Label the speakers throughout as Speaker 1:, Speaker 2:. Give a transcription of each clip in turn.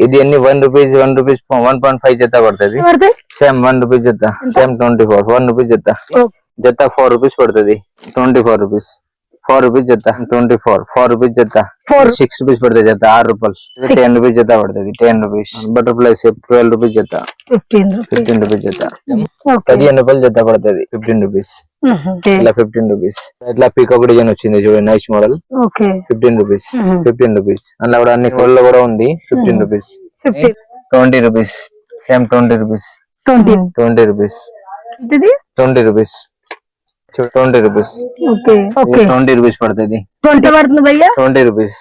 Speaker 1: ఇది అన్ని 1 రూపీస్ 1.5 జత పడుతుంది. సేమ్ 1 రూపీస్ జత, సేమ్ 24 1 రూపీస్ జత. జత 4 రూపీస్ పడుతుంది. 24 రూపీస్ 4 రూపీస్ జత. 24 4 రూపీస్ జత. 6 రూపీస్ పడుతుంది జత. 6 రూపాయలు. 10 రూపీస్ జత పడుతుంది. 10 రూపీస్. బటర్ఫ్లై షేప్ 12 రూపీస్ జత. 15 రూపీస్ జత. 15 రూపాయలు జత పడుతుంది. 15 రూపీస్. ఇలా 15 రూపీస్. ఇట్లా పీకాక్ డిజైన్ వచ్చింది చూడండి, నైస్ మోడల్. 15 రూపీస్. 15 రూపీస్. అందులో కూడా అన్ని కోళ్ళు కూడా ఉంది. 15 rupees. 20 rupees. Same 20 rupees. 20 rupees. 20 rupees. 20 rupees. 20 rupees పడుతుంది. 20 పడుతుంది భయ్యా. 20 rupees.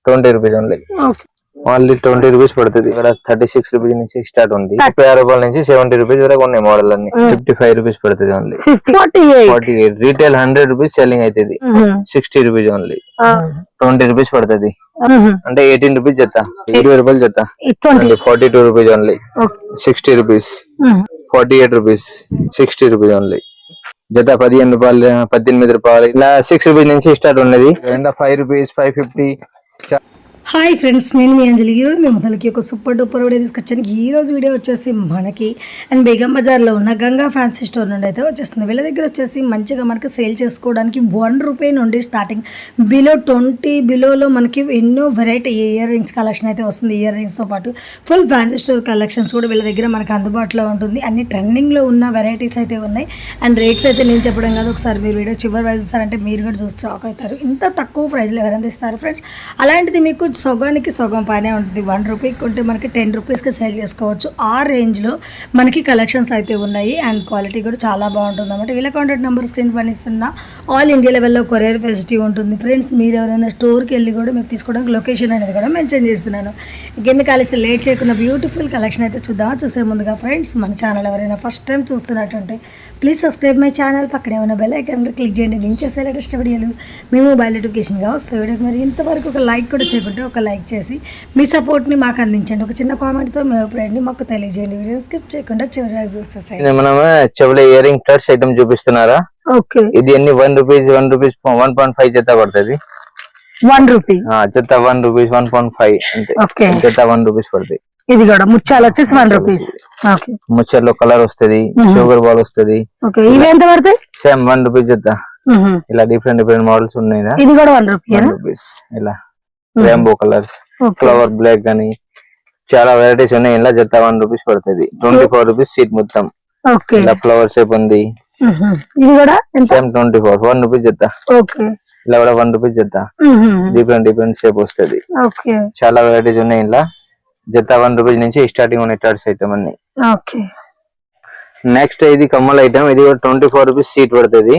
Speaker 1: 20 rupees only. Only 20 rupees పడుతుంది. ఇక్కడ 36 రూపీస్ నుంచి స్టార్ట్ ఉంది. 50 రూపాయల నుంచి 70 రూపీస్ వరకు ఉన్నాయి మోడల్ అన్ని. 55 రూపీస్ పడుతుంది ఓన్లీ. 48 రీటైల్ 100 రూపీస్ సెల్లింగ్ అవుతుంది. 60 రూపీస్ ఓన్లీ. 20 రూపీస్ పడుతుంది. అంటే 18 రూపీస్ జత. 20 రూపాయలు జత. 42 rupees only. 60 rupees. 48 rupees. 60 rupees only. జత 15 రూపాయలు 18 రూపాయలు. ఇలా 6 రూపీస్ నుంచి స్టార్ట్ ఉన్నది. 5 రూపీస్ 550.
Speaker 2: హాయ్ ఫ్రెండ్స్, నేను మీ అంజలి. ఈరోజు మేము మొదలకి ఒక సూపర్ డూపర్ వీడియో తీసుకొచ్చాను. ఈ రోజు వీడియో వచ్చేసి మనకి అండ్ బేగం బజార్లో ఉన్న గంగా ఫ్యాన్సీ స్టోర్ నుండి అయితే వచ్చేస్తుంది. వీళ్ళ దగ్గర వచ్చేసి మంచిగా మనకి సేల్ చేసుకోవడానికి 1 రూపీ నుండి స్టార్టింగ్ బిలో 20 బిలోలో మనకి ఎన్నో వెరైటీ ఇయర్ రింగ్స్ కలెక్షన్ అయితే వస్తుంది. ఇయర్ రింగ్స్తో పాటు ఫుల్ ఫ్యాన్సీ స్టోర్ కలెక్షన్స్ కూడా వీళ్ళ దగ్గర మనకు అందుబాటులో ఉంటుంది. అన్ని ట్రెండింగ్లో ఉన్న వెరైటీస్ అయితే ఉన్నాయి. అండ్ రేట్స్ అయితే నేను చెప్పడం కాదు, ఒకసారి మీరు వీడియో చివరి ప్రైస్ ఇస్తారంటే మీరు కూడా చూసి షాక్ అవుతారు. ఇంత తక్కువ ప్రైస్లో ఎవరైనా ఇస్తారు ఫ్రెండ్స్. అలాంటిది మీకు సగానికి సగం పైనే ఉంటుంది. 1 రూపీకి కొంటే మనకి 10 రూపీస్కి సేల్ చేసుకోవచ్చు. ఆ రేంజ్లో మనకి కలెక్షన్స్ అయితే ఉన్నాయి. అండ్ క్వాలిటీ కూడా చాలా బాగుంటుంది అన్నమాట. వీళ్ళ కాంటాక్ట్ నెంబర్ స్క్రీన్ పైన ఇస్తున్న. ఆల్ ఇండియా లెవెల్లో కొరియర్ ఫెసిలిటీ ఉంటుంది ఫ్రెండ్స్. మీరు ఎవరైనా స్టోర్కి వెళ్ళి కూడా మీకు తీసుకోవడానికి లొకేషన్ అనేది కూడా మెన్షన్ చేస్తున్నాను. కింద కలిసి లేట్ చేయకుండా బ్యూటిఫుల్ కలెక్షన్ అయితే చూద్దామా. చూసే ముందుగా ఫ్రెండ్స్, మన ఛానల్ ఎవరైనా ఫస్ట్ టైం చూస్తున్నట్టుంటే ప్లీజ్ సబ్స్క్రైబ్ మై ఛానల్. పక్కనే ఉన్న బెల్ ఐకాన్ క్లిక్ చేయండి. నేను చేసే లేటెస్ట్ వీడియోలు మీ మొబైల్ నోటిఫికేషన్గా వస్తాయి. వీడియోకి మరి ఇంతవరకు ఒక లైక్ కూడా చేయకుంటే ఒక లైక్ చేసి మీ సపోర్ట్ని మాకు అందించండి. ఒక చిన్న కామెంట్తో మీ అభిప్రాయాన్ని మాకు తెలియజేయండి. వీడియో స్కిప్ చేయకుండా చివరి వరకు చూస్తే
Speaker 1: మనం చెవుల ఇయర్ రింగ్ టర్స్ ఐటమ్ చూపిస్తున్నారా. ఇది అన్ని 1 రూపీస్ 1.5 జత పడుతుంది.
Speaker 2: 1 రూపీ
Speaker 1: జత. 1 రూపీస్ 1.5 అంతే. జత 1 రూపీస్ పడుతుంది.
Speaker 2: ఇది కూడా ముత్యాలు వచ్చేసి 1 రూపీస్.
Speaker 1: ముత్యాల్లో కలర్ వస్తుంది, షుగర్ బాల్ వస్తుంది.
Speaker 2: ఇవి ఎంత పడతాయి?
Speaker 1: సేమ్ 1 రూపీస్ జత. ఇలా డిఫరెంట్ మోడల్స్ ఉన్నాయి.
Speaker 2: ఇది కూడా 1
Speaker 1: రూపీస్. ఇలా రెయిన్బో కలర్స్, ఫ్లవర్ బ్లాక్ గానీ చాలా వెరైటీస్ ఉన్నాయి. ఇలా జత 1 రూపీస్ పడుతుంది. 24 రూపీస్ సీట్ మొత్తం. ఇలా ఫ్లవర్ షేప్ ఉంది.
Speaker 2: ఇది కూడా
Speaker 1: సేమ్ 24 1 రూపీస్ జత. ఇలా కూడా 1 రూపీస్ జత. డిఫరెంట్ షేప్ వస్తుంది. చాలా వెరైటీస్ ఉన్నాయి. ఇలా జత 1 రూపీస్ నుంచి స్టార్టింగ్ ఉన్నాయి టర్స్ ఐటమ్ అన్ని. నెక్స్ట్ ఇది కమ్మల్ ఐటమ్. ఇది కూడా 24 రూపీస్ సీట్ పడుతుంది.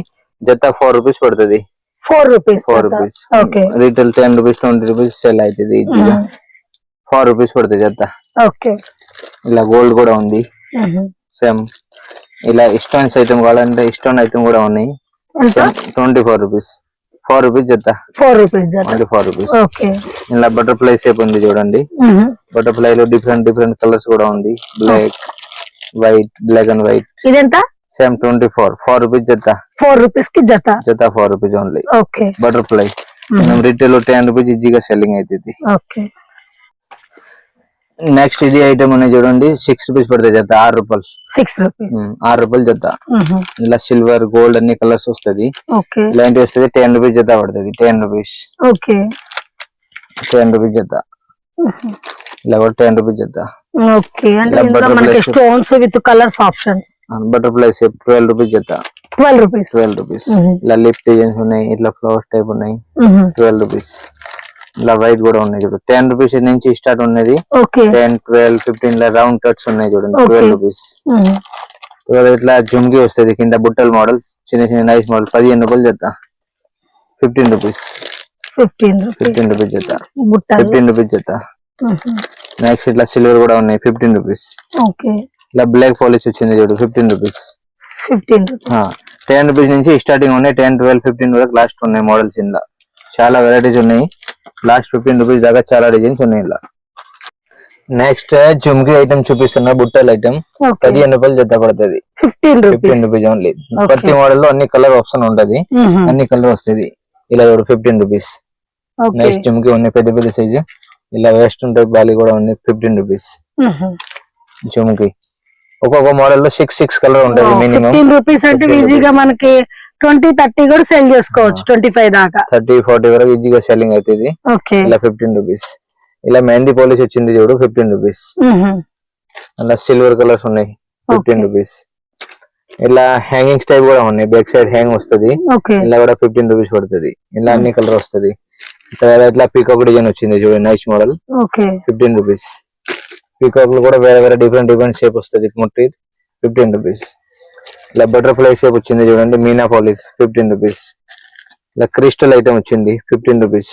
Speaker 1: జత 4 రూపీస్ పడుతుంది.
Speaker 2: 4 rupees.
Speaker 1: Retail 10 rupees 20 rupees cell అవుతుంది. 4 రూపీస్ పడుతుంది జత. ఇలా గోల్డ్ కూడా ఉంది. సేమ్ ఇలా స్టోన్స్ ఐటమ్ కావాలంటే స్టోన్ ఐటమ్ కూడా ఉన్నాయి. 24 రూపీస్. 4 రూపీస్ జత. 4 రూపీస్ జత. 4 రూపీస్. ఇలా బటర్ఫ్లై షేప్ ఉంది చూడండి. బటర్ఫ్లై లో డిఫరెంట్ కలర్స్ కూడా ఉంది. Black white, black and white. ఇదెంత? సేమ్ 24 4 రూపీస్ జత. 4 రూపీస్ కి జత. జత 4 రూపీస్ ఓన్లీ. బటర్ఫ్లై మనం రీటైల్ లో 10 రూపీస్ ఈజీగా సెల్లింగ్ అవుతుంది. నెక్స్ట్ ఇది ఐటమ్ ఉన్నాయి చూడండి. 6 రూపీస్ పడుతుంది జత. 6 రూపాయలు. 6 రూపాయలు జత. ఇలా సిల్వర్ గోల్డ్ అన్ని కలర్స్ వస్తుంది. ఇలాంటి వస్తుంది. 10 రూపీస్ జత పడుతుంది. 10 రూపీస్. 10 రూపీస్ జత. ఇలా కూడా 10 రూపీస్ జత.
Speaker 2: Stones with colours options.
Speaker 1: Butterfly shape 12 rupees జత. 12 రూపీస్. 12 రూపీస్. ఇలా లిప్ డిజైన్స్ ఉన్నాయి. ఇట్లా ఫ్లవర్స్ టైప్ ఉన్నాయి. 12 రూపీస్. ఇలా వైట్ కూడా ఉన్నాయి చూడు. 10 రూపీస్ నుంచి స్టార్ట్ ఉన్నది. 10 12 15 ఇలా రౌండ్ కట్స్ ఉన్నాయి చూడండి. 12 రూపీస్. ఇట్లా జుమ్కి వస్తుంది కింద బుట్టల్ మోడల్స్, చిన్న నైస్ మోడల్. 15 రూపాయలు జత. 15 రూపీస్. 15 రూపీస్ జత. 15 రూపీస్ జత. నెక్స్ట్ ఇట్లా సిల్వర్ కూడా ఉన్నాయి. 15 రూపీస్. ఇలా బ్లాక్ పాలిష్ వచ్చింది చూడు. 15 రూపీస్. 10 రూపీస్ నుంచి స్టార్టింగ్ ఉన్నాయి. 10 12 15 వరకు లాస్ట్ ఉన్నాయి మోడల్స్. ఇందులో చాలా వెరైటీస్ ఉన్నాయి. లాస్ట్ 15 రూపీస్ దాకా చాలా డిజైన్స్ ఉన్నాయి. ఇలా నెక్స్ట్ జుమ్కి ఐటమ్ చూపిస్తున్నా. బుట్టల్ ఐటమ్ 15 రూపాయలు జత పడుతుంది. 15 రూపీస్ ఓన్లీ. ప్రతి మోడల్ లో అన్ని కలర్ ఆప్షన్ ఉంటది. అన్ని కలర్ వస్తుంది. ఇలా 15 రూపీస్. నెక్స్ట్ జుమ్కి ఉన్నాయి పెద్ద సైజు. ఇలా వెస్టర్న్ టైప్ బాలి కూడా ఉంది 15 రూపీస్. జుమ్కి ఒక్కొక్క మోడల్ లో 6 కలర్ ఉంటుంది మినిమం.
Speaker 2: 15 రూపీస్ అంటే ఈజీగా మనకి 20-30 కూడా సెల్ చేసుకోవచ్చు, 25 దాకా
Speaker 1: 30-40 వరకు ఈజీగా సెల్లింగ్ అవుతుంది. ఇలా 15 రూపీస్. ఇలా మెహందీ పాలిష్ వచ్చింది చూడు 15 రూపీస్. అలా సిల్వర్ కలర్స్ ఉన్నాయి 15 రూపీస్. ఇలా హ్యాంగింగ్స్ టైప్ కూడా ఉన్నాయి, బ్యాక్ సైడ్ హ్యాంగ్ వస్తుంది, ఇలా కూడా 15 రూపీస్ పడుతుంది. ఇలా అన్ని కలర్ వస్తుంది. ఇట్లా పీకాక్ డిజైన్ వచ్చింది చూడండి, నైస్ మోడల్ 15 రూపీస్. పీకాక్ లో కూడా వేరే వేరే డిఫరెంట్ షేప్ వస్తుంది, ముట్టి 15 రూపీస్. ఇలా బటర్ఫ్లై షేప్ వచ్చింది చూడండి, మీనా పాలిష్ 15 రూపీస్. ఇలా క్రిస్టల్ ఐటమ్ వచ్చింది 15 రూపీస్,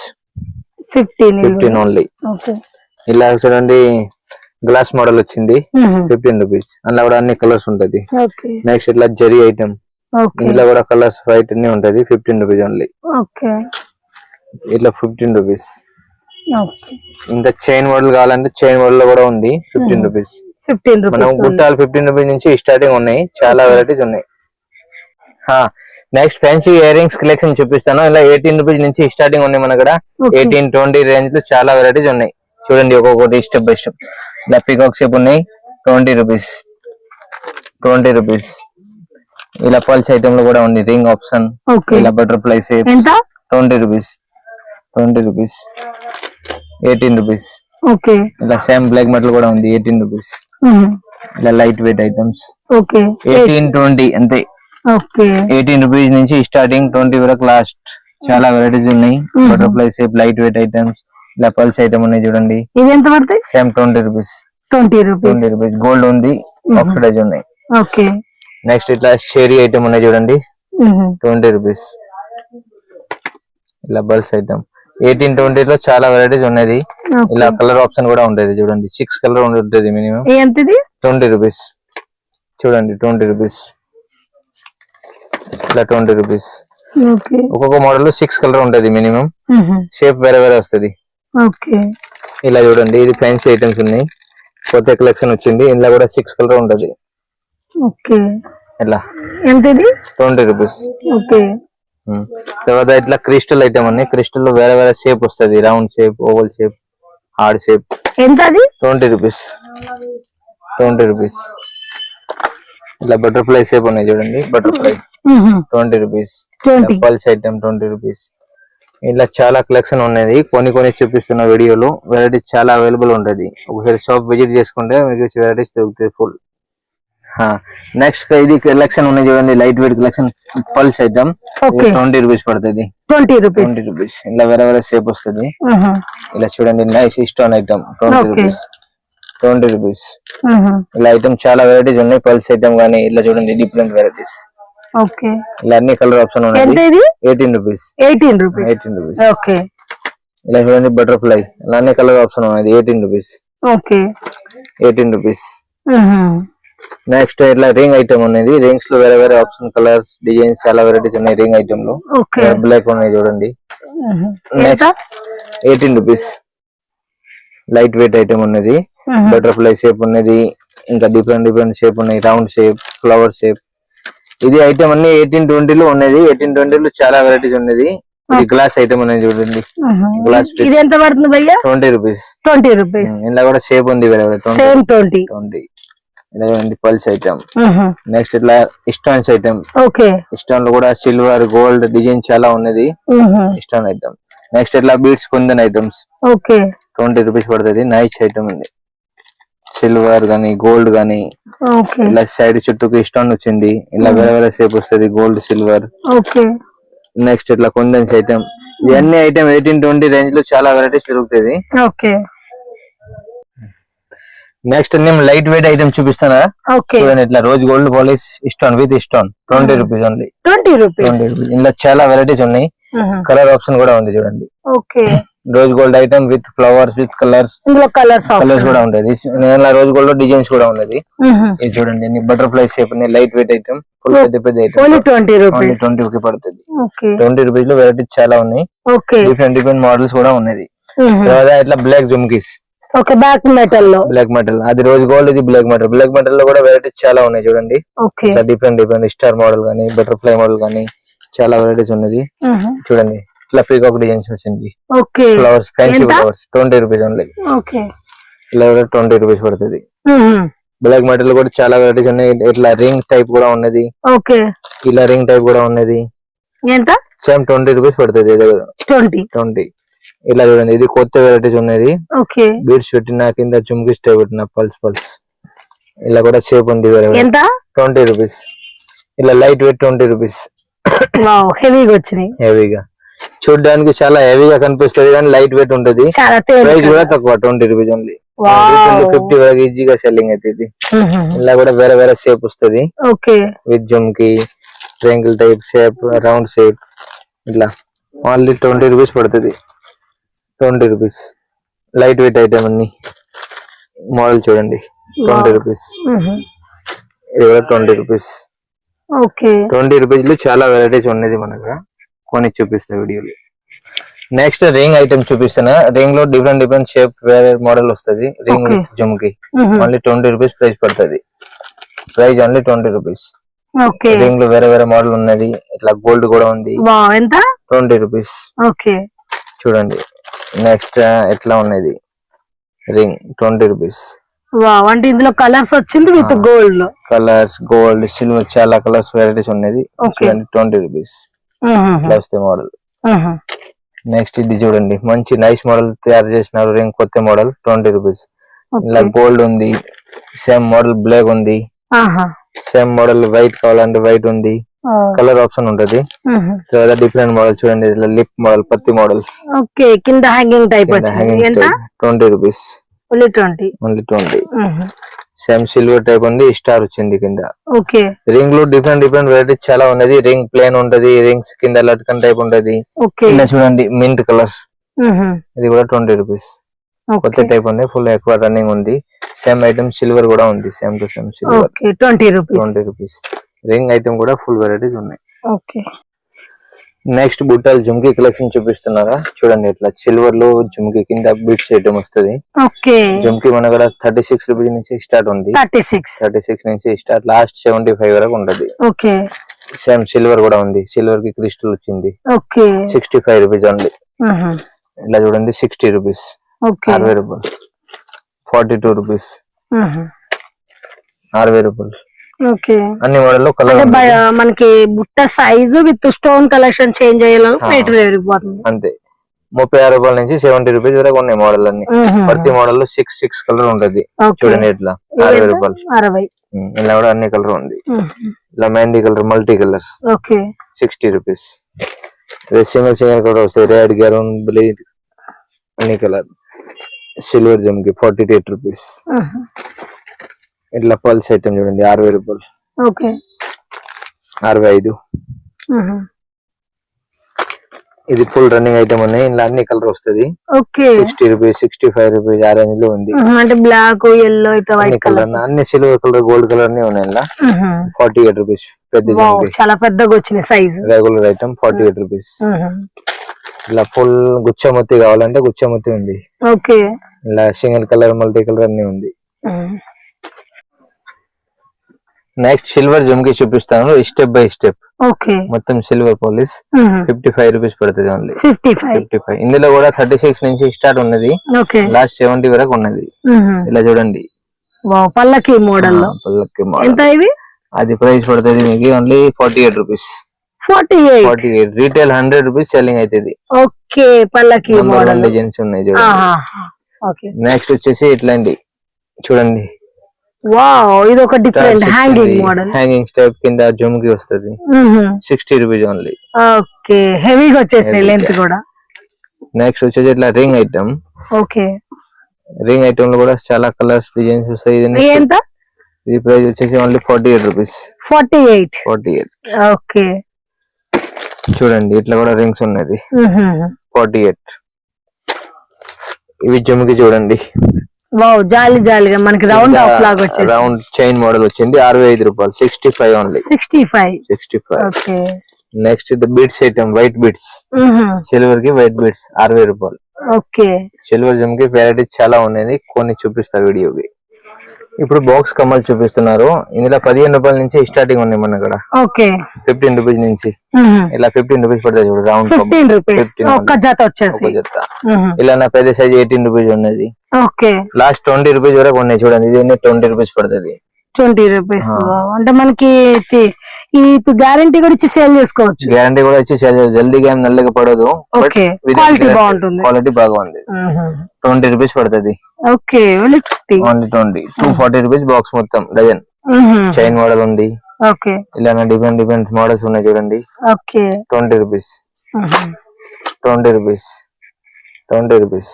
Speaker 1: 15 ఓన్లీ. ఇలా చూడండి గ్లాస్ మోడల్ వచ్చింది 15 రూపీస్. అందులో కూడా అన్ని కలర్స్ ఉంటది. నెక్స్ట్ ఇట్లా జరీ ఐటమ్, ఇందులో కూడా కలర్స్ వైట్ అన్ని ఉంటది 15 రూపీస్ ఓన్లీ. ఇట్లా 15 రూపీస్. ఇంకా చైన్ మోడల్ కావాలంటే చైన్ మోడల్ లో కూడా ఉంది 15 రూపీస్. మనం గుట్టాలు 15 రూపీస్ నుంచి స్టార్టింగ్ ఉన్నాయి, చాలా వెరైటీస్ ఉన్నాయి. Next fancy ear rings collection చూపిస్తాను. ఇలా 18 రూపీస్ నుంచి స్టార్టింగ్ ఉన్నాయి మన దగ్గర. 18-20 రేంజ్ లో చాలా వెరైటీస్ ఉన్నాయి. చూడండి ఒక్కొక్కటి స్టెప్ బై స్టెప్. ఇలా పీకాక్ షేప్ ఉన్నాయి 20 రూపీస్, 20 రూపీస్. ఇలా పల్స్ ఐటమ్ లో కూడా ఉంది రింగ్ ఆప్షన్. ఇలా butterfly shape 20 rupees, 20 rupees, 18 rupees. ఇలా సేమ్ బ్లాక్ మెటల్ కూడా ఉంది 18 రూపీస్. ఇలా లైట్ వెయిట్ ఐటమ్స్ 18-20 అంతే. 18 రూపీస్ నుంచి స్టార్టింగ్ 20 వరకు లాస్ట్. చాలా వెరైటీస్ ఉన్నాయి. Butterfly shape light weight items. ఇలా పల్స్ ఐటమ్ ఉన్నాయి చూడండి,
Speaker 2: ఇవి ఎంత పడతాయి?
Speaker 1: Same 20 rupees, 20 rupees. గోల్డ్ ఉంది, ఆక్సిడైజ్ ఉన్నాయి. నెక్స్ట్ ఇట్లా షేరీ ఐటమ్ ఉన్నాయి చూడండి 20 రూపీస్. ఇలా బల్స్ ఐటమ్ 18-20 లో చాలా వెరైటీస్ ఉన్నది. ఇలా కలర్ ఆప్షన్ కూడా ఉంటది చూడండి, 6 కలర్ ఉంటుంది మినిమం. 20 రూపీస్. చూడండి 20 రూపీస్. ఇలా 20 రూపీస్. ఒక్కొక్క మోడల్ లో 6 కలర్ ఉంటది మినిమం. షేప్ వేరే వేరే వస్తుంది. ఇలా చూడండి, ఇది ఫ్యాన్సీ ఐటమ్స్ ఉన్నాయి, కొత్త కలెక్షన్ వచ్చింది. ఇందులో కూడా 6 కలర్ ఉంటది. ఇలా 20 రూపీస్. తర్వాత ఇట్లా క్రిస్టల్ ఐటమ్ అన్ని, క్రిస్టల్ లో వేరే వేరే షేప్ వస్తుంది, round shape, oval shape, heart shape. 20 rupees, 20 rupees. ఇలా బటర్ఫ్లై షేప్ ఉన్నాయి చూడండి, butterfly 20 rupees. Pulse item 20 rupees. ఇలా చాలా కలెక్షన్ ఉన్నది, కొన్ని చూపిస్తున్న వీడియోలో. వెరైటీస్ చాలా అవైలబుల్ ఉంటది. ఒకసారి షాప్ విజిట్ చేసుకుంటే మీకు వెరైటీస్ దొరుకుతాయి ఫుల్. నెక్స్ట్ ఇది కలెక్షన్ ఉన్నాయి చూడండి, light weight collection pulse item 20 rupees పడుతుంది. 20 రూపీస్. ఇలా వేరే వేరే షేప్ వస్తుంది. ఇలా చూడండి nice stone item 20 rupees, 20 rupees. ఇలా ఐటమ్ చాలా వెరైటీస్ ఉన్నాయి, పల్స్ ఐటమ్ గానీ. ఇలా చూడండి డిఫరెంట్ వెరైటీస్. ఇలా అన్ని కలర్ ఆప్షన్ ఉన్నాయి 18 రూపీస్. 18 రూపీస్. ఇలా చూడండి బటర్ఫ్లై, ఇలా అన్ని కలర్ ఆప్షన్ ఉన్నాయి 18 రూపీస్. 18 రూపీస్. నెక్స్ట్ ఇట్లా రింగ్ ఐటమ్ ఉన్నది, రింగ్స్ లో వేరే వేరే ఆప్షన్, కలర్స్, డిజైన్స్ చాలా వెరైటీస్ ఉన్నాయి రింగ్ ఐటమ్ లో. బ్లాక్ ఉన్నాయి చూడండి. Next 18 rupees. Light weight item ఉన్నది, బటర్ఫ్లై షేప్ ఉన్నది, ఇంకా డిఫరెంట్ షేప్ ఉన్నాయి, రౌండ్ షేప్, ఫ్లవర్ షేప్. ఇది ఐటమ్ అన్ని 18-20 లో ఉన్నది. 18-20 లో చాలా వెరైటీస్ ఉన్నది. ఇది గ్లాస్ ఐటమ్ అనేది చూడండి, గ్లాస్.
Speaker 2: ఇది ఎంత పడుతుంది భయ్యా?
Speaker 1: 20 రూపీస్.
Speaker 2: 20 రూపీస్.
Speaker 1: ఇలా కూడా షేప్ ఉంది వేరే వేరే. 20. ఇలా పల్స్ ఐటమ్. నెక్స్ట్ ఇట్లా స్టోన్స్ ఐటమ్. స్టోన్ లో కూడా సిల్వర్, గోల్డ్ డిజైన్ చాలా ఉన్నది, స్టోన్ ఐటమ్. నెక్స్ట్ ఇట్లా బీడ్స్ కుందన్ ఐటమ్స్ 20 రూపీస్ పడుతుంది. నైస్ ఐటమ్ ఉంది, సిల్వర్ గానీ గోల్డ్ గానీ. ఇలా సైడ్ చుట్టూకి స్టోన్ వచ్చింది, ఇలా వేరే వేరే షేప్ వస్తుంది, గోల్డ్, సిల్వర్. నెక్స్ట్ ఇట్లా కుందన్స్ ఐటమ్. ఇవన్నీ ఐటమ్ 18-20 రేంజ్ లో చాలా వెరైటీస్ దొరుకుతుంది. నెక్స్ట్ నేను లైట్ వెయిట్ ఐటమ్ చూపిస్తానా? చూడండి ఇట్లా rose gold polish stone with stone 20 rupees only. 20 rupees. ఇలా చాలా వెరైటీస్ ఉన్నాయి, కలర్ ఆప్షన్ కూడా ఉంది చూడండి. Rose gold item with flowers, with colours. Colours కూడా ఉంటుంది. రోజ్ గోల్డ్ లో డిజైన్స్ కూడా ఉన్నది. ఇది చూడండి butterfly shape, light weight item, full పెద్ద ఐటమ్. 20 రూపీస్ పడుతుంది. 20 రూపీస్ లో వెరైటీస్ చాలా ఉన్నాయి, డిఫరెంట్ మోడల్స్ కూడా ఉన్నది. ఇట్లా బ్లాక్ జుమ్కీస్, బ్లాక్ మెటల్. అది రోజ్ గోల్డ్, ఇది బ్లాక్ మెటల్. బ్లాక్ మెటల్ లో కూడా వెరైటీస్ చాలా ఉన్నాయి చూడండి. డిఫరెంట్ స్టార్ మోడల్ గానీ, బటర్ఫ్లై మోడల్ గానీ చాలా వెరైటీస్ ఉన్నది. చూడండి ఇట్లా పీకాక్ డిజైన్స్ వచ్చింది
Speaker 2: okay
Speaker 1: flowers fancy flowers 20 rupees only
Speaker 2: okay
Speaker 1: ఇలా కూడా 20 రూపీస్ పడుతుంది బ్లాక్ మెటల్ కూడా చాలా వెరైటీస్ ఉన్నాయి ఇట్లా రింగ్ టైప్ కూడా ఉన్నది
Speaker 2: ఓకే
Speaker 1: ఇలా రింగ్ టైప్ కూడా ఉన్నది
Speaker 2: ఎంత
Speaker 1: సేమ్ 20 రూపీస్ పడుతుంది 20 ఇలా చూడండి ఇది కొత్త వెరైటీస్ ఉన్నది
Speaker 2: ఓకే
Speaker 1: బీడ్స్ పెట్టిన కింద జుమ్కి స్టే పెట్టిన పల్స్ ఇలా కూడా షేప్ ఉంది
Speaker 2: ఎంత
Speaker 1: 20 రూపీస్ ఇలా లైట్ వెయిట్ 20 రూపీస్
Speaker 2: హెవీగా వచ్చినాయి
Speaker 1: హెవీగా చూడడానికి చాలా హెవీగా కనిపిస్తుంది కానీ లైట్ వెయిట్ ఉంటది ప్రైస్ కూడా తక్కువ 20 రూపీస్ ఓన్లీ 50 వరకు ఈజీగా సెల్లింగ్ అవుతుంది ఇలా కూడా వేరే వేరే షేప్ వస్తుంది with జుమ్కి triangle type shape round shape ఇట్లా ఓన్లీ 20 రూపీస్ పడుతుంది 20 రూపీస్ లైట్ వెయిట్ ఐటమ్ అన్ని మోడల్ చూడండి 20 రూపీస్ ఇది కూడా 20 రూపీస్ 20 రూపీస్ లో చాలా వెరైటీస్ ఉన్నది మన దగ్గర కొని చూపిస్తా వీడియోలో నెక్స్ట్ రింగ్ ఐటమ్ చూపిస్తున్నా రింగ్ లో డిఫరెంట్ షేప్ వేరే మోడల్ వస్తుంది ring with జుమ్కి only 20 rupees price పడుతుంది ప్రైస్ ఓన్లీ 20 రూపీస్ రింగ్ లో వేరే వేరే మోడల్ ఉన్నది ఇట్లా గోల్డ్ కూడా ఉంది 20 రూపీస్ చూడండి నెక్స్ట్ ఎట్లా ఉన్నది రింగ్ 20 రూపీస్
Speaker 2: అంటే ఇందులో కలర్స్ వచ్చింది with gold
Speaker 1: colours gold silver చాలా కలర్స్ వెరైటీస్ ఉన్నది చూడండి 20 రూపీస్ వస్తే మోడల్ నెక్స్ట్ ఇది చూడండి మంచి నైస్ మోడల్ తయారు చేసినారు రింగ్ కొత్త మోడల్ 20 రూపీస్ ఇలా గోల్డ్ ఉంది సేమ్ మోడల్ బ్లాక్ ఉంది సేమ్ మోడల్ వైట్ కావాలంటే వైట్ ఉంది కలర్ ఆప్షన్ ఉంటది డిఫరెంట్ మోడల్ చూడండి ఇట్లా లిప్ మోడల్ పత్తి మోడల్స్
Speaker 2: కింద hanging type
Speaker 1: 20 rupees only 20 same silver type ఉంది స్టార్ వచ్చింది కింద రింగ్ లో డిఫరెంట్ వెరైటీస్ చాలా ఉన్నది రింగ్ ప్లేన్ ఉంటది రింగ్స్ కింద లట్కన్ టైప్ ఉంటది ఇలా చూడండి మింట్ కలర్స్ ఇది కూడా 20 రూపీస్ కొత్త టైప్ ఉంది ఫుల్ ఎక్కువ రన్నింగ్ ఉంది సేమ్ ఐటమ్ సిల్వర్ కూడా ఉంది same to same silver 20 rupees ring item కూడా ఫుల్ వెరైటీస్ ఉన్నాయి నెక్స్ట్ బుట్టాలు జుమ్కి కలెక్షన్ చూపిస్తున్నారా చూడండి ఇట్లా సిల్వర్ లో జుమ్కి కింద బిట్స్ ఐటమ్ వస్తుంది జుమ్కి మన కూడా 36 రూపీస్ నుంచి స్టార్ట్ ఉంది 36 నుంచి స్టార్ట్ లాస్ట్ 75 వరకు ఉంటది సేమ్ సిల్వర్ కూడా ఉంది సిల్వర్ కి క్రిస్టల్ వచ్చింది 65 రూపీస్ ఓన్లీ ఇలా చూడండి 60 రూపీస్ 60 రూపాయలు 42 రూపీస్ 60 రూపాయలు అన్ని మోడల్ లో కలర్
Speaker 2: మనకి బుట్ట size with stone collection change అయ్యేలా
Speaker 1: అంతే 36 రూపాయల నుంచి 70 రూపీస్ వరకు ఉన్నాయి మోడల్ అన్ని ప్రతి మోడల్ లో 6 కలర్ ఉంటది చూడండి ఇట్లా 60 రూపాయలు ఇలా కూడా అన్ని కలర్ ఉంది ఇలా mehndi colour multi colours 60 rupees single colour వస్తాయి రెడ్ గరూన్ బ్లూ అన్ని కలర్ సిల్వర్ జమ్కి 48 రూపీస్ ఇట్లా పల్స్ ఐటమ్ చూడండి 60 రూపాయలు 65 ఇది ఫుల్ రన్నింగ్ ఐటమ్ ఉన్నాయి ఇలా అన్ని కలర్ వస్తుంది 60 రూపీస్ 65 రూపీస్ ఆ రేంజ్ లో ఉంది
Speaker 2: అంటే బ్లాక్ yellow ఇట్లా వైట్ కలర్
Speaker 1: అన్ని సిల్వర్ కలర్ గోల్డ్ కలర్ అన్ని ఉన్నాయి ఇలా 48 రూపీస్ పెద్ద
Speaker 2: చాలా పెద్దగా వచ్చిన సైజ్
Speaker 1: రెగ్యులర్ ఐటమ్ 48 రూపీస్ ఇలా ఫుల్ గుచ్చమొత్తి కావాలంటే గుచ్చమొత్తి ఉంది ఇలా సింగిల్ కలర్ మల్టీ కలర్ అన్ని ఉంది నెక్స్ట్ సిల్వర్ జుమ్కి చూపిస్తాను స్టెప్ బై స్టెప్ మొత్తం సిల్వర్ పాలిష్ 55 రూపీస్ పడుతుంది ఓన్లీ 55 ఇందులో కూడా 36 నుంచి స్టార్ట్ ఉన్నది లాస్ట్ 70 వరకు ఉన్నది ఇలా చూడండి
Speaker 2: పల్లకి మోడల్
Speaker 1: అది ప్రైస్ పడుతుంది మీకు only 48 rupees 48 retail 100 rupees selling అవుతుంది
Speaker 2: పల్లకి మోడల్
Speaker 1: డిజైన్స్ ఉన్నాయి చూడండి నెక్స్ట్ వచ్చేసి ఇట్లాంటి చూడండి
Speaker 2: ఇది ఒక డిఫరెంట్ హ్యాంగింగ్ మోడల్
Speaker 1: హ్యాంగింగ్ స్టైప్ కింద జుమ్కి వస్తుంది 60 రూపీస్ ఓన్లీ
Speaker 2: హెవీగా వచ్చేసినాయి లెంత్ కూడా
Speaker 1: నెక్స్ట్ వచ్చేసి ఇట్లా రింగ్ ఐటమ్ రింగ్ ఐటమ్ లో కూడా చాలా కలర్స్ డిజైన్స్ వస్తాయి ఇది ప్రైస్ వచ్చేసి ఓన్లీ 48 రూపీస్ 48 చూడండి ఇట్లా కూడా రింగ్స్ ఉన్నది 48 ఇవి జుమ్కి చూడండి
Speaker 2: జాలి జాలిగా మనకి రౌండ్ ఆఫ్ లాగా వచ్చింది
Speaker 1: రౌండ్ చైన్ మోడల్ వచ్చింది 65 రూపాయలు 65 only
Speaker 2: 65
Speaker 1: next beads item white beads silver కి వైట్ బీడ్స్ 60 రూపాయలు సిల్వర్ జమ్ కి వెరైటీ చాలా ఉన్నాయి కొన్ని చూపిస్తా వీడియోకి ఇప్పుడు బాక్స్ కమ్మలు చూపిస్తున్నారు. ఇందులో 15 రూపాయల నుంచి స్టార్టింగ్ ఉంది మన ఇక్కడ.
Speaker 2: ఓకే
Speaker 1: 15 రూపీస్ నుంచి ఇలా 15 రూపీస్ పడుతుంది చూడు. రౌండ్
Speaker 2: 15 రూపీస్ ఒక జత వచ్చేసి.
Speaker 1: ఇలా నా పెద్ద సైజ్ 18 రూపీస్ ఉన్నది.
Speaker 2: ఓకే
Speaker 1: లాస్ట్ 20 రూపీస్ వరకు ఉన్నాయి చూడండి. ఇది 20 రూపీస్ పడుతుంది.
Speaker 2: 20 రూపీస్ అంటే మనకి ఈ గ్యారంటీ కూడా ఇచ్చి సేల్ చేసుకోవచ్చు.
Speaker 1: గ్యారంటీ కూడా ఇచ్చి సేల్ జల్దీగా ఏం నల్లగా పడదు.
Speaker 2: ఓకే క్వాలిటీ బాగుంటుంది.
Speaker 1: క్వాలిటీ బాగుంది. 20 రూపీస్ పడుతుంది.
Speaker 2: ఓకే ఓన్లీ
Speaker 1: 20 240 రూపీస్ బాక్స్ మొత్తం డజన్. చైన్ మోడల్ ఉంది.
Speaker 2: ఓకే
Speaker 1: ఇలా డిఫరెంట్ మోడల్స్ ఉన్నాయి చూడండి.
Speaker 2: ఓకే
Speaker 1: 20 రూపీస్ 20 రూపీస్ 20 రూపీస్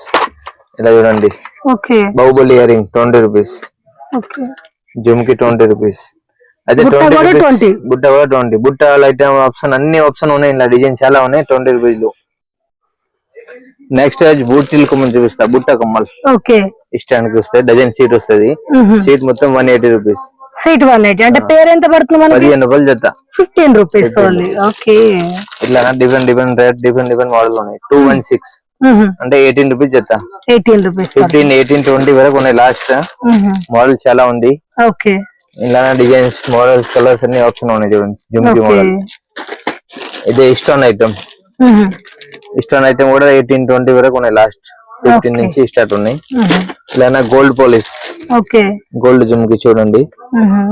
Speaker 1: ఇలా చూడండి.
Speaker 2: Okay
Speaker 1: Baahubali earring 20 rupees.
Speaker 2: Okay
Speaker 1: జుమ్కి 20 రూపీస్. అయితే 20 రూపీస్ బుట్ట కూడా 20. బుట్ట ఐటమ్ ఆప్షన్ అన్ని ఆప్షన్ ఉన్నాయి. ఇలా డిజైన్ చాలా ఉన్నాయి 20 రూపీస్ లో. నెక్స్ట్ బూటీల కొమ్మలు చూపిస్తా. బుట్ట కొమ్మలు
Speaker 2: ఓకే
Speaker 1: స్టాండ్ కి వస్తాయి. డజన్ సీట్ వస్తుంది. సీట్ మొత్తం 180 రూపీస్.
Speaker 2: సీట్ 180 అంటే పేరు ఎంత పడుతుంది మనకి?
Speaker 1: 15 రూపాయలు జత.
Speaker 2: 15 రూపీస్ ఓన్లీ. ఓకే
Speaker 1: ఇట్లా డిఫరెంట్ రేట్ డిఫరెంట్ మోడల్ ఉన్నాయి. 216 అంటే 18 రూపీస్ జత.
Speaker 2: 18 రూపీస్
Speaker 1: 15 18 20 వరకు ఉన్నాయి. లాస్ట్ మోడల్ చాలా ఉంది.
Speaker 2: ఓకే
Speaker 1: ఇలా డిజైన్స్ మోడల్స్ కలర్స్ అన్ని ఆప్షన్ ఉన్నాయి చూడండి. జుమ్కి మోడల్. ఇది స్టోన్ ఐటమ్. స్టోన్ ఐటమ్ కూడా 18 20 వరకు ఉన్నాయి. లాస్ట్ 15 నుంచి స్టార్ట్ ఉన్నాయి. ఇలా గోల్డ్ పాలిష్.
Speaker 2: ఓకే
Speaker 1: గోల్డ్ జుమ్కి చూడండి.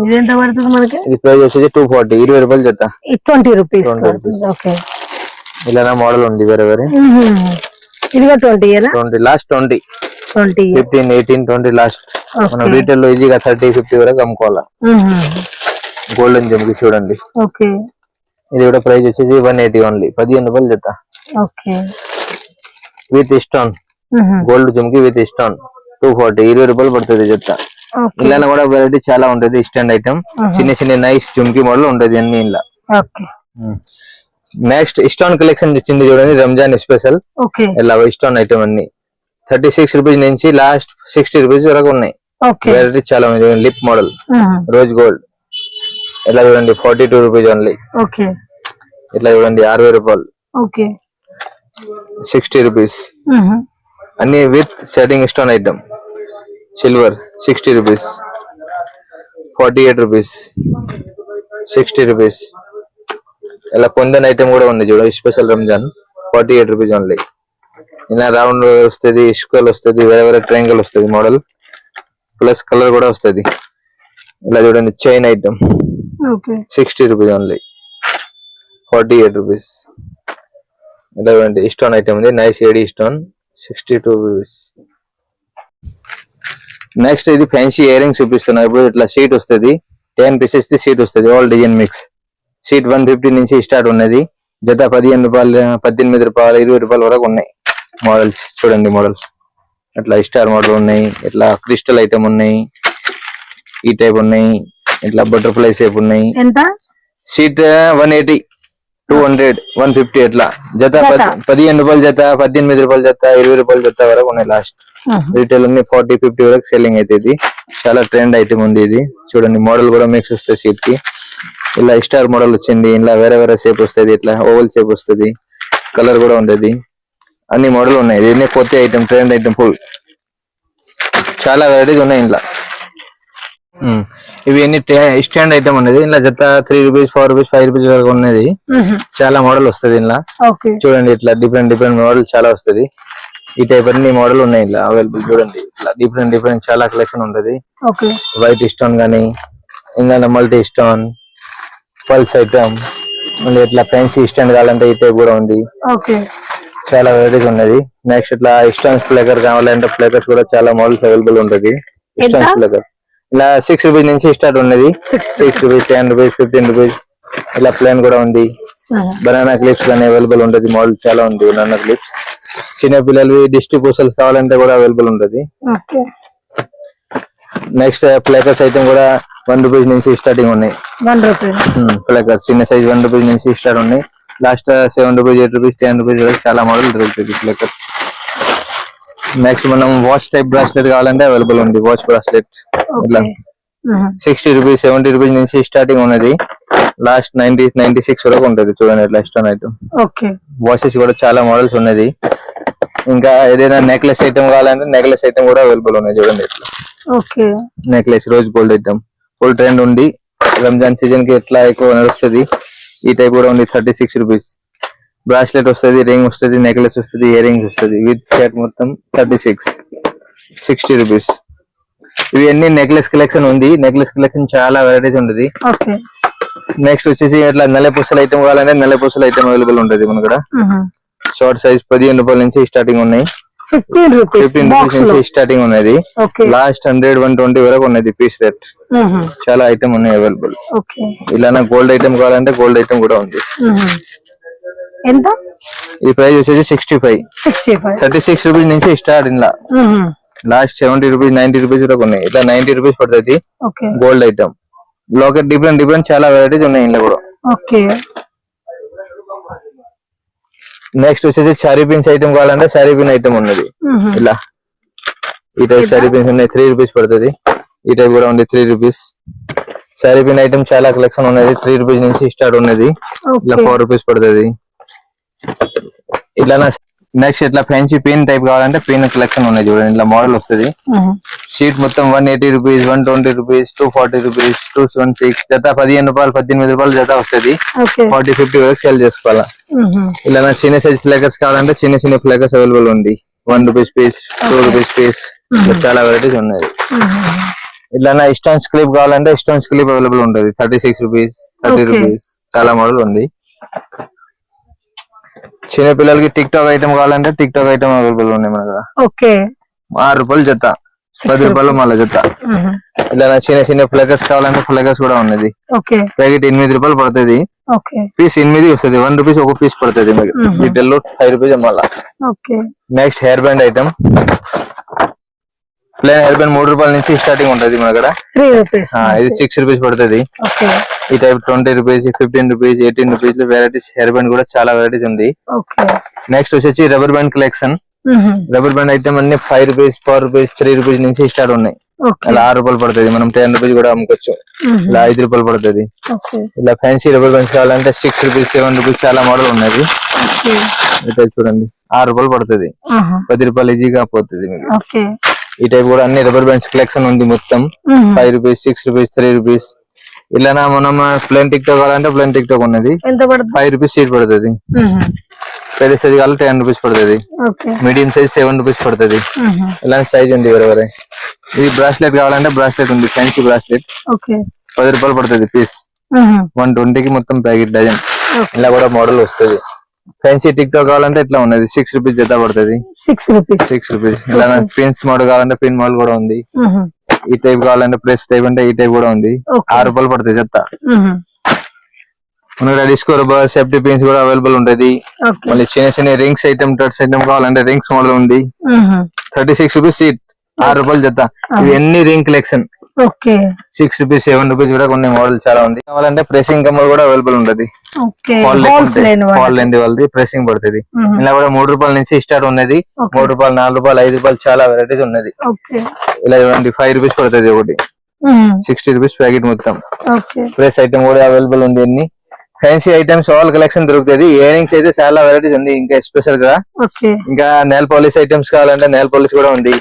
Speaker 2: ఇది ఎంత పడుతుంది మనకి?
Speaker 1: ఇది ప్రైస్ వచ్చేసి 240 20 రూపాయలు జత.
Speaker 2: 20 రూపీస్. ఓకే
Speaker 1: ఇలా మోడల్ ఉంది వేరే వేరే.
Speaker 2: ఇది 20
Speaker 1: లాస్ట్ 20 15 18 20 లాస్ట్. మనం రీటైల్ లో ఈజీగా 30 50 వరకు అమ్ముకోవాలా. గోల్డెన్ జుమ్కి చూడండి.
Speaker 2: ఓకే
Speaker 1: ఇది కూడా ప్రైస్ వచ్చేసి 180 ఓన్లీ. 15 రూపాయలు జత.
Speaker 2: Okay
Speaker 1: with stone. Gold జుమ్కి with stone 240 20 రూపాయలు పడుతుంది జత. ఇలా కూడా వెరైటీ చాలా ఉంటది. స్టాండ్ ఐటమ్ చిన్న నైస్ జుమ్కి మోడల్ ఉంటది అన్ని ఇలా. నెక్స్ట్ స్టోన్ కలెక్షన్ వచ్చింది చూడండి. రంజాన్ స్పెషల్. ఇలా స్టోన్ ఐటమ్ అన్ని 36 రూపీస్ నుంచి లాస్ట్ 60 రూపీస్ వరకు ఉన్నాయి. వెరైటీ చాలా ఉంది చూడండి. Lip model rose gold. ఇలా చూడండి 42 రూపీస్ ఓన్లీ. ఇట్లా చూడండి 60 రూపాయలు. 60 రూపీస్ అన్ని with setting stone item. Silver 60 rupees. 48 rupees 60 rupees. ఇలా కొందన్ ఐటమ్ కూడా ఉంది చూడండి. Special Ramzan 48 rupees only. ఇలా రౌండ్ వస్తుంది, స్క్వేర్ వస్తుంది, వేరే వేరే ట్రయాంగిల్ వస్తుంది మోడల్. ప్లస్ కలర్ కూడా వస్తుంది. ఇలా చూడండి chain item 60 rupees only. 48 rupees. ఇలా చూడండి స్టోన్ ఐటమ్ ఉంది. Nice AD stone 62 rupees. Next ఇది ఫ్యాన్సీ ఇయర్ రింగ్స్ చూపిస్తున్నా. ఇప్పుడు ఇట్లా సీట్ వస్తుంది. 10 పీసెస్ ది సీట్ వస్తుంది. All design mix. సీట్ 150 నుంచి స్టార్ట్ ఉన్నది. జత 15 రూపాయలు 18 రూపాయలు 20 రూపాయల వరకు ఉన్నాయి. మోడల్స్ చూడండి. మోడల్ ఇట్లా స్టార్ మోడల్ ఉన్నాయి. ఇట్లా క్రిస్టల్ ఐటమ్ ఉన్నాయి. ఈ టైప్ ఉన్నాయి. ఇట్లా బటర్ఫ్లై షేప్ ఉన్నాయి. సీట్ 180 200 150 ఇట్లా జత 15 రూపాయలు జత 18 రూపాయలు జత 20 రూపాయలు జత వరకు ఉన్నాయి. లాస్ట్ రీటైల్ అన్ని 40 50 వరకు సెల్లింగ్ అయితే. ఇది చాలా ట్రెండ్ ఐటమ్ ఉంది. ఇది చూడండి. మోడల్ కూడా మిక్స్ వస్తుంది సీట్ కి. ఇలా స్టార్ మోడల్ వచ్చింది. ఇలా వేరే వేరే షేప్ వస్తుంది. ఇట్లా ఓవల్ షేప్ వస్తుంది. కలర్ కూడా ఉండేది. అన్ని మోడల్ ఉన్నాయి. ఇది కొత్త ఐటమ్ ట్రెండ్ ఐటమ్ ఫుల్. చాలా వెరైటీస్ ఉన్నాయి ఇంట్లో. ఇవి అన్ని స్టాండ్ ఐటమ్ ఉన్నది. ఇలా జత 3 రూపీస్ 4 రూపీస్ 5 రూపీస్ వరకు ఉన్నది. చాలా మోడల్ వస్తుంది ఇలా. చూడండి ఇట్లా డిఫరెంట్ మోడల్ చాలా వస్తుంది. ఈ టైప్ అన్ని మోడల్ ఉన్నాయి ఇలా అవైలబుల్. చూడండి ఇట్లా డిఫరెంట్ చాలా కలెక్షన్ ఉంటది. వైట్ స్టోన్ గానీ ఇంకా మల్టీ స్టోన్ పల్స్ ఐటమ్ మళ్ళీ ఇట్లా ఫ్యాన్సీ స్టాండ్ కావాలంటే ఈ టైప్ కూడా ఉంది. చాలా వెరైటీస్ ఉన్నది. నెక్స్ట్ ఇట్లా స్టోన్స్ ఫ్లేకర్ కావాలంటే ఫ్లేకర్స్ కూడా చాలా మోడల్స్ అవైలబుల్ ఉంటది. స్టోన్స్ ఫ్లేకర్ ఇలా 6 రూపీస్ నుంచి స్టార్ట్ ఉన్నది. 6 రూపీస్ 10 రూపీస్ 15 రూపీస్. ఇలా ప్లాన్ కూడా ఉంది. బనానా క్లిప్స్ కానీ అవైలబుల్ ఉంటది. మోడల్ చాలా ఉంది. బనానా క్లిప్స్ చిన్న పిల్లలు డిస్ట్రిక్ పూసల్స్ కావాలంటే కూడా అవైలబుల్ ఉంటది. నెక్స్ట్ ఫ్లేకర్స్ ఐటమ్ కూడా 1 రూపీస్ నుంచి స్టార్టింగ్ ఉన్నాయి. ఫ్లేకర్స్ చిన్న సైజ్ 1 రూపీస్ నుంచి స్టార్ట్ ఉన్నాయి. లాస్ట్ 7 రూపీస్ 8 రూపీస్ 10 రూపీస్ వరకు చాలా మోడల్ దొరుకుతుంది ఫ్లేకర్స్. నెక్స్ట్ మనం వాచ్ టైప్ బ్రాస్లెట్ కావాలంటే అవైలబుల్ ఉంది. వాచ్ బ్రాస్లెట్ ఇట్లా 60 రూపీస్ 70 రూపీస్ నుంచి స్టార్టింగ్ ఉన్నది. లాస్ట్ 90 96 వరకు ఉంటది. చూడండి ఇట్లా స్టోన్ ఐటమ్. వాచెస్ కూడా చాలా మోడల్స్ ఉన్నది. ఇంకా ఏదైనా నెక్లెస్ ఐటమ్ కావాలంటే నెక్లెస్ ఐటమ్ కూడా అవైలబుల్ ఉన్నాయి. చూడండి ఇట్లా
Speaker 2: okay
Speaker 1: necklace rose gold item full trend ఉంది. రంజాన్ సీజన్ కి ఎట్లా ఎక్కువ నడుస్తుంది. ఈ టైప్ కూడా ఉంది 36 రూపీస్. బ్రాస్లెట్ వస్తుంది, రింగ్ వస్తుంది, నెక్లెస్ వస్తుంది, ఇయర్ రింగ్స్ వస్తుంది విత్ సెట్ మొత్తం 60 రూపీస్. ఇవి అన్ని నెక్లెస్ కలెక్షన్ ఉంది. నెక్లెస్ కలెక్షన్ చాలా వెరైటీస్ ఉంటుంది. నెక్స్ట్ వచ్చేసి ఇట్లా నల్ల పూసల ఐటమ్ కావాలంటే నల్ల పూసల ఐటమ్ అవైలబుల్ ఉంటుంది మన కూడా. షార్ట్ సైజ్ 15 రూపాయల నుంచి స్టార్టింగ్ ఉన్నాయి. 15 రూపీస్ నుంచి స్టార్టింగ్ ఉన్నది. లాస్ట్ 100-120 వరకు ఉన్నది పీస్ రేట్. చాలా ఐటమ్ ఉన్నాయి అవైలబుల్. ఇలా గోల్డ్ ఐటమ్ కావాలంటే గోల్డ్ ఐటమ్ కూడా ఉంది.
Speaker 2: ఎంత
Speaker 1: ఈ ప్రైస్ వచ్చేసి 65. 36 రూపీస్ నుంచి స్టార్ట్. ఇలా లాస్ట్ 70 రూపీస్ 90 రూపీస్ వరకు ఉన్నాయి. ఇట్లా 90 రూపీస్ పడుతుంది గోల్డ్ ఐటమ్. లాకెట్ డిఫరెంట్ చాలా వెరైటీస్ ఉన్నాయి ఇంట్లో కూడా. నెక్స్ట్ వచ్చేసి సారీ పిన్స్ ఐటమ్ కావాలంటే సారీ పిన్ ఐటమ్ ఉన్నది. ఇలా ఈ టైప్ సారీ పిన్స్ ఉన్నాయి 3 రూపీస్ పడుతుంది. ఈ టైప్ కూడా ఉంది 3 రూపీస్. సారీ పిన్ ఐటమ్ చాలా కలెక్షన్ ఉన్నది. 3 రూపీస్ నుంచి స్టార్ట్ ఉన్నది. ఇలా 4 రూపీస్ పడుతుంది. ఇలా నెక్స్ట్ ఇట్లా ఫ్యాన్సీ పిన్ టైప్ కావాలంటే పిన్ కలెక్షన్ ఉన్నాయి చూడండి. ఇలా మోడల్ వస్తుంది. షీట్ మొత్తం 180 రూపీస్, 120 రూపీస్, 240 రూపీస్, 216 జత 15 రూపాయలు 18 రూపాయలు జత వస్తుంది. 40-50 వరకు సేల్ చేసుకోవాలా. ఇలా చిన్న సైజ్ ఫ్లేకర్స్ కావాలంటే చిన్న ఫ్లేకర్స్ అవైలబుల్ ఉంది. 1 రూపీస్ పీస్, 2 రూపీస్ పీస్, చాలా వెరైటీస్ ఉన్నాయి. ఇలా స్టోన్స్ క్లిప్ కావాలంటే స్టోన్స్ క్లిప్ అవైలబుల్ ఉంటుంది. 36 రూపీస్, 30 రూపీస్, చాలా మోడల్ ఉంది. చిన్న పిల్లలకి టిక్ టాక్ ఐటమ్ కావాలంటే టిక్ టాక్ ఐటమ్ అవైలబుల్ ఉన్నాయి మన దగ్గర. 6 రూపాయలు జత, 10 రూపాయలు మళ్ళీ జత. ఇలా చిన్న ఫ్లేకర్స్ కావాలంటే ఫ్లేకర్స్ కూడా ఉన్నది. ప్యాకెట్ 8 రూపాయలు పడుతుంది. పీస్ 8 వస్తుంది. 1 రూపీస్ ఒక పీస్ పడుతుంది. రిటైల్ 5 రూపీస్ మళ్ళా. Next hair band item. Plain hair band 3 రూపాయల నుంచి స్టార్టింగ్ ఉంటది మన దగ్గర. ఇది 6 రూపీస్ పడుతుంది. ఈ type 20 rupees, 15 rupees, 18 rupees varieties hair band కూడా చాలా వెరైటీస్ ఉంది. నెక్స్ట్ వచ్చేసి rubber band collection. Rubber band item అన్ని 5 రూపీస్, 4 రూపీస్, 3 రూపీస్ నుంచి స్టార్ట్ ఉన్నాయి. ఇలా 6 రూపాయలు పడుతుంది. మనం 10 రూపీస్ కూడా అమ్ముకోవచ్చు. ఇలా 5 రూపాయలు పడుతుంది. ఇలా ఫ్యాన్సీ రబ్బర్ బ్యాండ్స్ కావాలంటే 6 రూపీస్, 7 రూపీస్ చాలా మోడల్ ఉన్నది. చూడండి 6 రూపాయలు పడుతుంది. 10 రూపాయలు ఈజీగా పోతుంది మీకు. ఈ టైప్ కూడా అన్ని రబ్బర్ బ్యాండ్స్ కలెక్షన్ ఉంది మొత్తం. 5 రూపీస్, 6 రూపీస్, 3 రూపీస్. ఇలా మనం ప్లేన్ టిక్ టాక్ కావాలంటే ప్లేన్ టిక్ టాక్ ఉన్నది. 5 రూపీస్ సీట్ పడుతుంది. పెద్ద సైజ్ కావాలి 10 రూపీస్ పడుతుంది. మీడియం సైజ్ 7 రూపీస్ పడుతుంది. ఇలాంటి సైజ్ ఉంది వేరే. ఇది బ్రాస్లెట్ కావాలంటే బ్రాస్లెట్ ఉంది. ఫ్యాన్సీ బ్రాస్లెట్ 10 రూపాయలు పడుతుంది పీస్. 120కి మొత్తం ప్యాకెట్ డజన్. ఇలా కూడా మోడల్ వస్తుంది. ఫ్యాన్సీ టిక్ టాక్ కావాలంటే ఇట్లా ఉన్నది. 6 రూపీస్ జత పడుతుంది. 6 రూపీస్. ఇలా పిన్స్ మోడల్ కావాలంటే పిన్ మోడల్ కూడా ఉంది. ఈ టైప్ కావాలంటే ప్రెస్ టైప్ అంటే ఈ టైప్ కూడా ఉంది. 6 రూపాయలు పడుతుంది జత. మన డిస్కో రబ్బర్ సేఫ్టీ పిన్స్ కూడా అవైలబుల్ ఉంటుంది. మళ్ళీ చిన్న రింగ్స్ ఐటమ్, టచ్ ఐటమ్ కావాలంటే రింగ్స్ మోడల్ ఉంది. 36 రూపీస్ సీట్, 6 రూపాయలు జత. ఇవి ఎన్ని రింగ్ కలెక్షన్. 6 రూపీస్, 7 రూపీస్ కూడా కొన్ని మోడల్ చాలా ఉంది. కావాలంటే ప్రెసింగ్ కమ్మలు కూడా అవైలబుల్ ఉంటుంది. ఫాల్ లెంత్ వాళ్ళది ప్రెసింగ్ పడుతుంది. ఇలా కూడా 3 రూపాయల నుంచి స్టార్ట్ ఉన్నది. 3 రూపాయలు, 4 రూపాయలు, 5 రూపాయలు చాలా వెరైటీస్ ఉన్నది. ఇలా చూడండి 5 రూపీస్ పడుతుంది ఒకటి. 60 రూపీస్ ప్యాకెట్ మొత్తం. ప్రెస్ ఐటమ్ కూడా అవైలబుల్ ఉంది. అన్ని ఫ్యాన్సీ ఐటమ్స్ ఆల్ కలెక్షన్ దొరుకుతుంది. ఇయర్ రింగ్స్ అయితే చాలా వెరైటీస్ ఉంది. ఇంకా స్పెషల్ గా ఇంకా నెయిల్ పాలిష్ ఐటమ్స్ కావాలంటే నెయిల్ పాలిష్ కూడా ఉంది.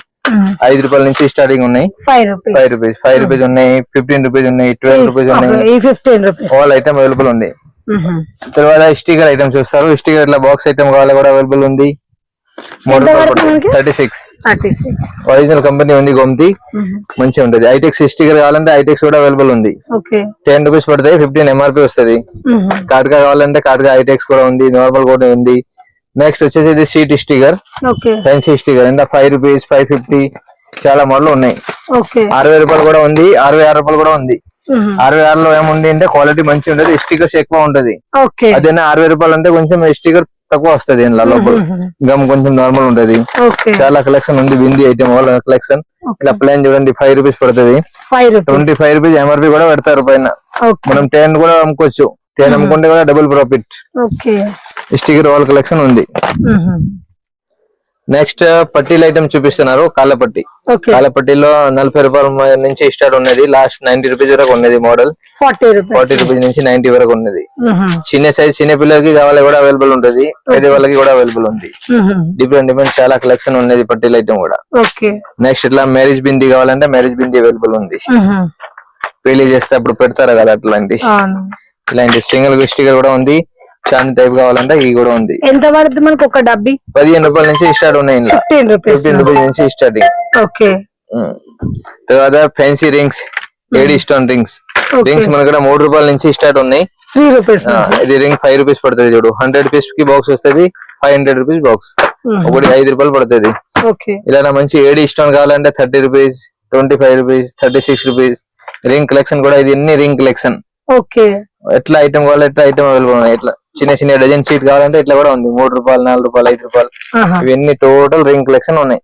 Speaker 1: 5 రూపాయల నుంచి స్టార్టింగ్ ఉన్నాయి. 5 రూపీస్ ఉన్నాయి, 15 రూపీస్ ఉన్నాయి, 12 రూపీస్ ఉన్నాయి. ఆల్ ఐటమ్ అవైలబుల్ ఉంది. తర్వాత స్టిక్కర్ ఐటమ్స్ చూస్తారు. స్టిక్కర్ ఇట్లా బాక్స్ ఐటమ్ కావాలి కూడా అవైలబుల్ ఉంది. 36 ఒరిజినల్ కంపెనీ ఉంది. గోమతి మంచిగా ఉంటది. ఐటెక్స్ స్టిక్కర్ కావాలంటే ఐటెక్స్ కూడా అవైలబుల్ ఉంది. 10 రూపీస్ పడతాయి. 15 ఎంఆర్పీ వస్తుంది. కాట్కా కావాలంటే కాట్కా ఐటెక్స్ కూడా ఉంది. నార్మల్ కూడా ఉంది. నెక్స్ట్ వచ్చేసి ఇది సీట్ స్టిక్కర్, ఫ్యాన్సీ స్టిక్కర్. ఇంకా 5 రూపీస్, 550 చాలా మోడల్ ఉన్నాయి. 60 రూపాయలు కూడా ఉంది. 66 రూపాయలు కూడా ఉంది. 66లో ఏముంది అంటే క్వాలిటీ మంచిగా ఉంటది. స్టిక్కర్స్ ఎక్కువ ఉంటది. అదేనా 60 రూపాయలు అంటే కొంచెం స్టిక్కర్ తక్కువ వస్తుంది. ఇందులో లోపల గమ్ కొంచెం నార్మల్ ఉంటది. చాలా కలెక్షన్ ఉంది. బింది ఐటమ్ వాళ్ళ కలెక్షన్. ఇలా ప్లేన్ చూడండి 5 రూపీస్ పడుతుంది. 25 రూపీస్ ఎంఆర్పీ కూడా పెడతారు పైన. మనం 10 కూడా అమ్ముకోవచ్చు. 10 అమ్ముకుంటే కూడా డబుల్ ప్రాఫిట్. స్టిక్కర్ వాళ్ళ కలెక్షన్ ఉంది. నెక్స్ట్ పట్టీల ఐటమ్ చూపిస్తున్నారు. కాళ్ళపట్టి.
Speaker 2: ఓకే.
Speaker 1: కాళ్ళపట్టిలో 40 రూపాయల నుంచి స్టార్ట్ ఉన్నది. లాస్ట్ 90 రూపీస్ వరకు ఉన్నది. మోడల్
Speaker 2: 40 రూపీస్
Speaker 1: 40 రూపీస్ నుంచి 90 వరకు ఉన్నది. చిన్న సైజ్ చిన్న పిల్లలకి కావాలి కూడా అవైలబుల్ ఉంటది. పెద్ద వాళ్ళకి కూడా అవైలబుల్ ఉంది. డిఫరెంట్ చాలా కలెక్షన్ ఉన్నది పట్టీల ఐటమ్ కూడా.
Speaker 2: ఓకే.
Speaker 1: నెక్స్ట్ ఇట్లా మ్యారేజ్ బింది కావాలంటే మ్యారేజ్ బింది అవైలబుల్ ఉంది. పెళ్లి చేస్తే అప్పుడు పెడతారు కదా అట్లాంటి ఇలాంటి సింగిల్ స్టిక్కర్ కూడా ఉంది. చాంది టైప్ కావాలంటే ఇది కూడా ఉంది.
Speaker 2: ఎంత పడుతుంది మనకు ఒక డబ్బి?
Speaker 1: 15 రూపాయల నుంచి స్టార్ట్ ఉన్నాయి.
Speaker 2: 15 రూపీస్
Speaker 1: నుంచి స్టార్టింగ్.
Speaker 2: ఓకే.
Speaker 1: తర్వాత fancy rings, AD stone rings. Rings మన కూడా 3 రూపాయల నుంచి స్టార్ట్ ఉన్నాయి.
Speaker 2: 3 రూపీస్.
Speaker 1: ఇది రింగ్ 5 రూపీస్ పడుతుంది చూడు. 100 పీస్ కి బాక్స్ వస్తుంది. 500 రూపీస్ బాక్స్. ఒకటి 5 రూపాయలు పడుతుంది. ఇలా మంచి ఏడి స్టోన్ కావాలంటే 30 rupees, 25 rupees, 36 rupees. Ring collection కూడా ఇది అన్ని రింగ్ కలెక్షన్.
Speaker 2: ఓకే.
Speaker 1: ఎట్లా ఐటమ్ కావాలి ఎట్లా ఐటమ్ అవైలబుల్ ఉన్నాయి. ఇట్లా చిన్న డజన్ షీట్ కావాలంటే ఇట్లా కూడా ఉంది. 3 రూపాయలు, 4 రూపాయలు, 5 రూపాయలు. ఇవన్నీ టోటల్ రింగ్ కలెక్షన్ ఉన్నాయి.